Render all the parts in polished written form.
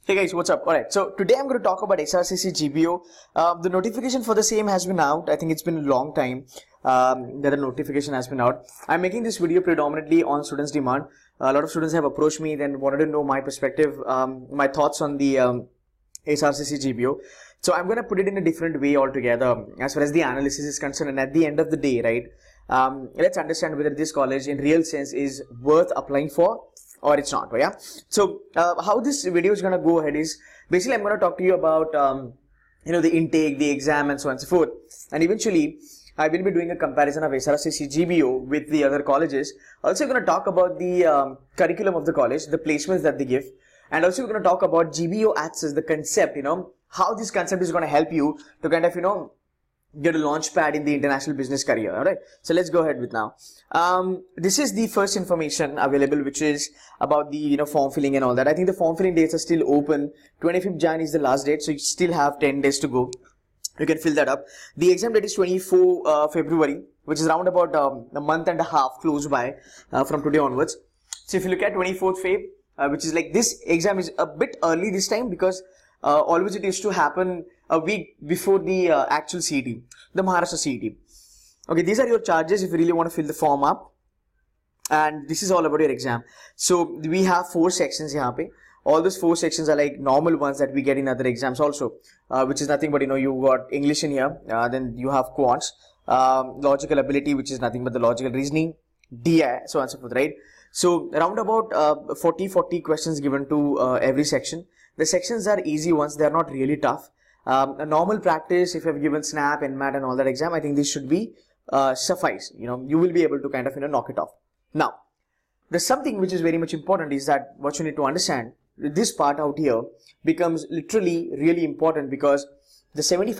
Hey guys, what's up? Alright, so today I'm going to talk about SRCC GBO. The notification for the same has been out. I think it's been a long time that the notification has been out. I'm making this video predominantly on students' demand. A lot of students have approached me and wanted to know my perspective, my thoughts on the SRCC GBO. So I'm going to put it in a different way altogether as far as the analysis is concerned. And at the end of the day, right, let's understand whether this college in real sense is worth applying for or it's not. Yeah. So how this video is going to go ahead is basically I'm going to talk to you about the intake, the exam, and so on and so forth. And eventually I will be doing a comparison of SRCC GBO with the other colleges. Also going to talk about the curriculum of the college, the placements that they give, and also we're going to talk about GBO access, the concept, how this concept is going to help you to kind of, get a launch pad in the international business career. All right. So let's go ahead with now. This is the first information available, which is about the, form filling and all that. I think the form filling dates are still open. 25th Jan is the last date. So you still have 10 days to go. You can fill that up. The exam date is 24 February, which is around about a month and a half close by from today onwards. So if you look at 24th Feb, which is like this exam is a bit early this time because always it used to happen a week before the actual CET, the Maharashtra CET. Okay, these are your charges if you really want to fill the form up. And this is all about your exam. So we have 4 sections here. All those 4 sections are like normal ones that we get in other exams also, which is nothing but, you got English in here, then you have quants, logical ability, which is nothing but the logical reasoning, DI, so on and so forth, right? So around about 40 questions given to every section. The sections are easy ones. They are not really tough. A normal practice, if you have given SNAP and MAT and all that exam, I think this should be suffice. You will be able to kind of, knock it off. Now, there's something which is very much important is that what you need to understand, this part out here becomes literally really important because the 75%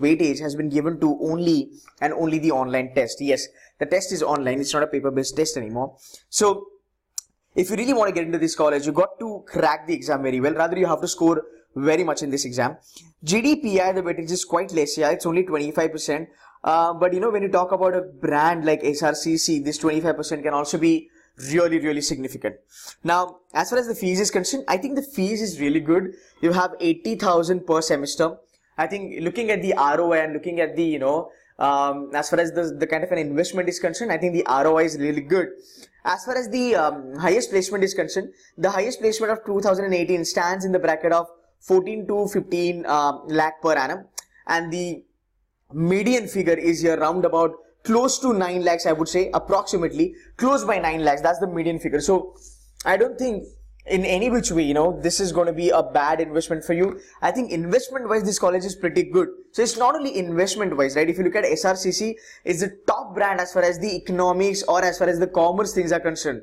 weightage has been given to only and only the online test. Yes, the test is online. It's not a paper-based test anymore. So, if you really want to get into this college, you got to crack the exam very well. Rather, you have to score very much in this exam. GDPI, the weightage is quite less. Yeah, it's only 25%. But when you talk about a brand like SRCC, this 25% can also be really significant. Now, as far as the fees is concerned, I think the fees is really good. You have 80,000 per semester. I think looking at the ROI and looking at the, as far as the kind of an investment is concerned, I think the ROI is really good. As far as the highest placement is concerned, the highest placement of 2018 stands in the bracket of 14 to 15 lakh per annum. And the median figure is here round about close to 9 lakhs, I would say, approximately close by 9 lakhs. That's the median figure. So I don't think in any which way, this is going to be a bad investment for you. I think investment wise, this college is pretty good. So it's not only investment wise, right? If you look at SRCC, it's the top brand as far as the economics or as far as the commerce things are concerned.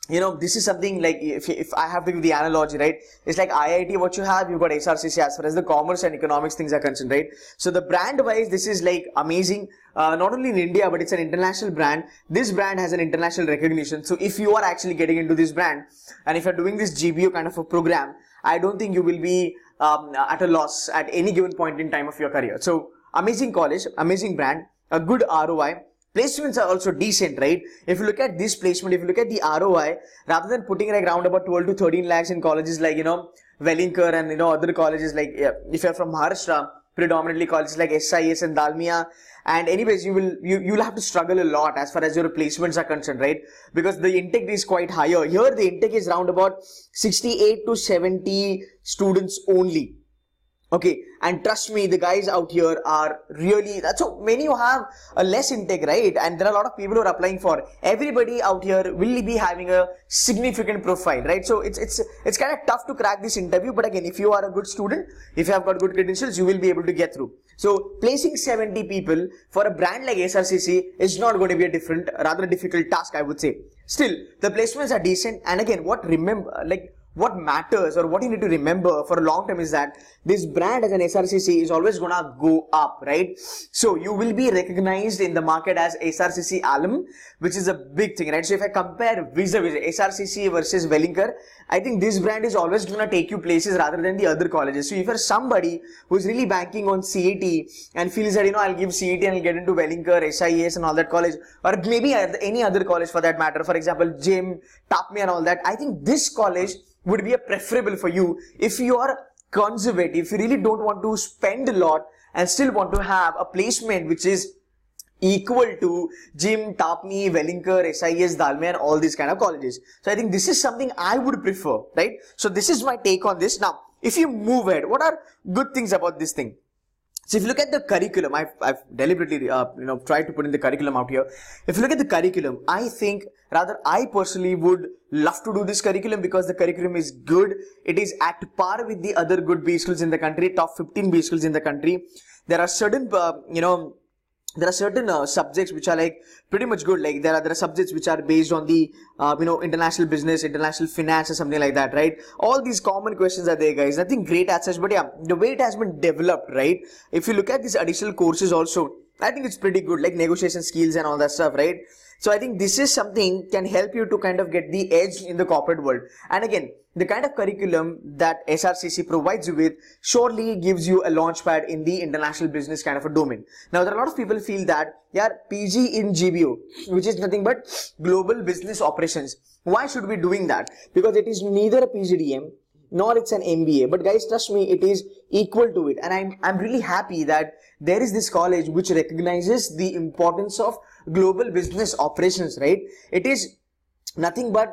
This is something like if I have to give the analogy, right? It's like IIT, what you have, you've got SRCC as far as the commerce and economics things are concerned, right? So the brand wise, this is like amazing. Not only in India, but it's an international brand. This brand has an international recognition. So if you are actually getting into this brand and if you're doing this GBO kind of a program, I don't think you will be at a loss at any given point in time of your career. So amazing college, amazing brand, a good ROI. Placements are also decent, right? If you look at this placement, if you look at the ROI, rather than putting like around about 12 to 13 lakhs in colleges like, Wellinkar and, other colleges like, if you're from Maharashtra, predominantly colleges like SIS and Dalmia. And anyways, you'll have to struggle a lot as far as your placements are concerned, right? Because the intake is quite higher. Here, the intake is around about 68 to 70 students only. Okay, and trust me, the guys out here are really, that's so many you have a less intake, right? And there are a lot of people who are applying for. Everybody out here will be having a significant profile, right? So it's kind of tough to crack this interview. But again, if you are a good student, if you have got good credentials, you will be able to get through. So placing 70 people for a brand like SRCC is not going to be a rather difficult task, I would say. Still, the placements are decent. And again, what matters or what you need to remember for a long term is that this brand as an SRCC is always gonna go up, right? So you will be recognized in the market as SRCC alum, which is a big thing, right? So if I compare vis-a-vis SRCC versus Wellinkar, I think this brand is always gonna take you places rather than the other colleges. So if you're somebody who's really banking on CET and feels that, I'll give CET and I'll get into Wellinkar, SIS and all that college, or maybe any other college for that matter, for example, JIM, TAPME and all that, I think this college would be a preferable for you if you are conservative, if you really don't want to spend a lot and still want to have a placement which is equal to Jim, Tapmi, Wellinger, SIS, Dalmia and all these kind of colleges. So I think this is something I would prefer, right? So this is my take on this. Now, if you move ahead, what are good things about this thing? So if you look at the curriculum, I've deliberately, tried to put in the curriculum out here. If you look at the curriculum, I personally would love to do this curriculum because the curriculum is good. It is at par with the other good B schools in the country, top 15 B schools in the country. There are certain, subjects which are like pretty much good. Like there are subjects which are based on the international business, international finance or something like that, right? All these common questions are there, guys. Nothing great as such, but yeah, the way it has been developed, right? If you look at these additional courses also, I think it's pretty good, like negotiation skills and all that stuff, right? So I think this is something can help you to kind of get the edge in the corporate world. And again, the kind of curriculum that SRCC provides you with surely gives you a launchpad in the international business kind of a domain. Now, there are a lot of people feel that, yeah, PG in GBO, which is nothing but global business operations. Why should we be doing that? Because it is neither a PGDM nor it's an MBA. But guys, trust me, it is equal to it. And I'm really happy that there is this college which recognizes the importance of global business operations, right? It is nothing but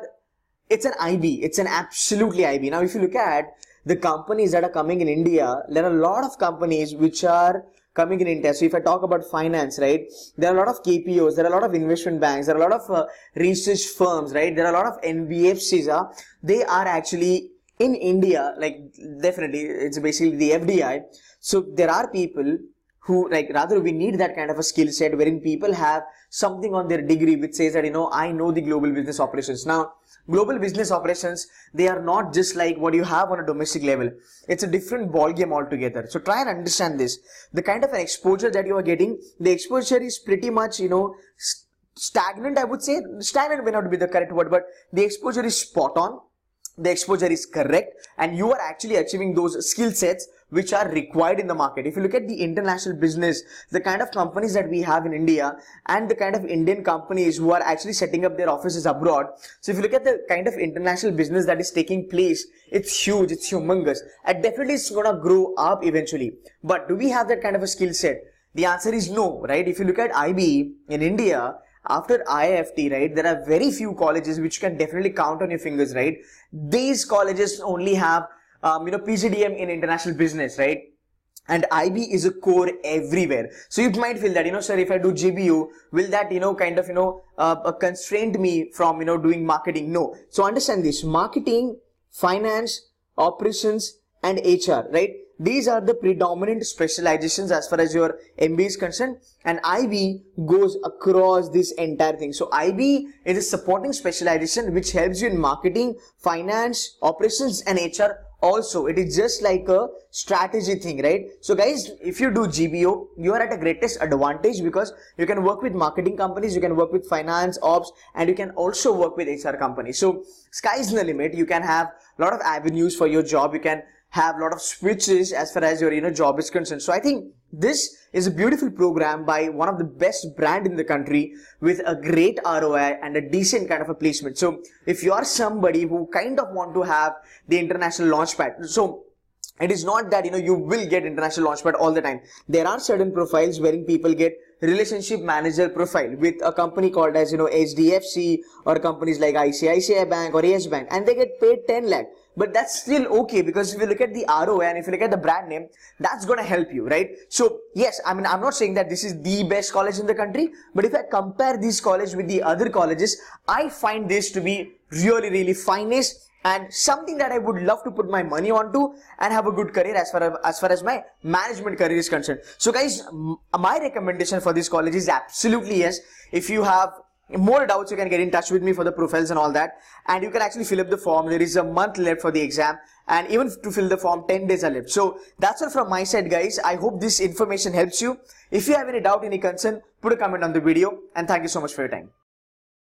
it's an IB. It's an absolutely IB. Now, if you look at the companies that are coming in India, there are a lot of companies which are coming in India. So if I talk about finance, right, there are a lot of KPOs, there are a lot of investment banks, there are a lot of research firms, right? There are a lot of NBFCs. They are actually in India, like definitely it's basically the FDI. So there are people who we need that kind of a skill set wherein people have something on their degree which says that, I know the global business operations. Now, global business operations, they are not just like what you have on a domestic level. It's a different ball game altogether. So try and understand this. The kind of an exposure that you are getting, the exposure is pretty much, stagnant, I would say. Stagnant may not be the correct word, but the exposure is spot on. The exposure is correct and you are actually achieving those skill sets which are required in the market. If you look at the international business, the kind of companies that we have in India and the kind of Indian companies who are actually setting up their offices abroad. So if you look at the kind of international business that is taking place, it's huge, it's humongous, and definitely it's going to grow up eventually. But do we have that kind of a skill set? The answer is no, right? If you look at IB in India, after IIFT, right, there are very few colleges which you can definitely count on your fingers, right? These colleges only have, PGDM in international business, right? And IB is a core everywhere. So you might feel that, sir, if I do GBO, will that, constrain me from, doing marketing? No. So understand this: marketing, finance, operations, and HR, right? These are the predominant specializations as far as your MBA is concerned, and IB goes across this entire thing. So IB is a supporting specialization which helps you in marketing, finance, operations, and HR. Also, it is just like a strategy thing, right? So guys, if you do GBO, you are at a greatest advantage because you can work with marketing companies, you can work with finance, ops, and you can also work with HR companies. So sky's the limit. You can have a lot of avenues for your job. You can have a lot of switches as far as your job is concerned. So I think this is a beautiful program by one of the best brand in the country with a great ROI and a decent kind of a placement. So if you are somebody who kind of want to have the international launchpad, so it is not that you will get international launchpad all the time. There are certain profiles wherein people get relationship manager profile with a company called as HDFC or companies like ICICI Bank or AS Bank, and they get paid 10 lakh. But that's still okay because if you look at the ROI and if you look at the brand name, that's going to help you, right? So yes, I'm not saying that this is the best college in the country, but if I compare this college with the other colleges, I find this to be really, really finest and something that I would love to put my money onto and have a good career as far as my management career is concerned. So guys, my recommendation for this college is absolutely yes. If you have more doubts, you can get in touch with me for the profiles and all that, and you can actually fill up the form. There is a month left for the exam, and even to fill the form 10 days are left. So that's all from my side, guys. I hope this information helps you. If you have any doubt, any concern, put a comment on the video, and thank you so much for your time.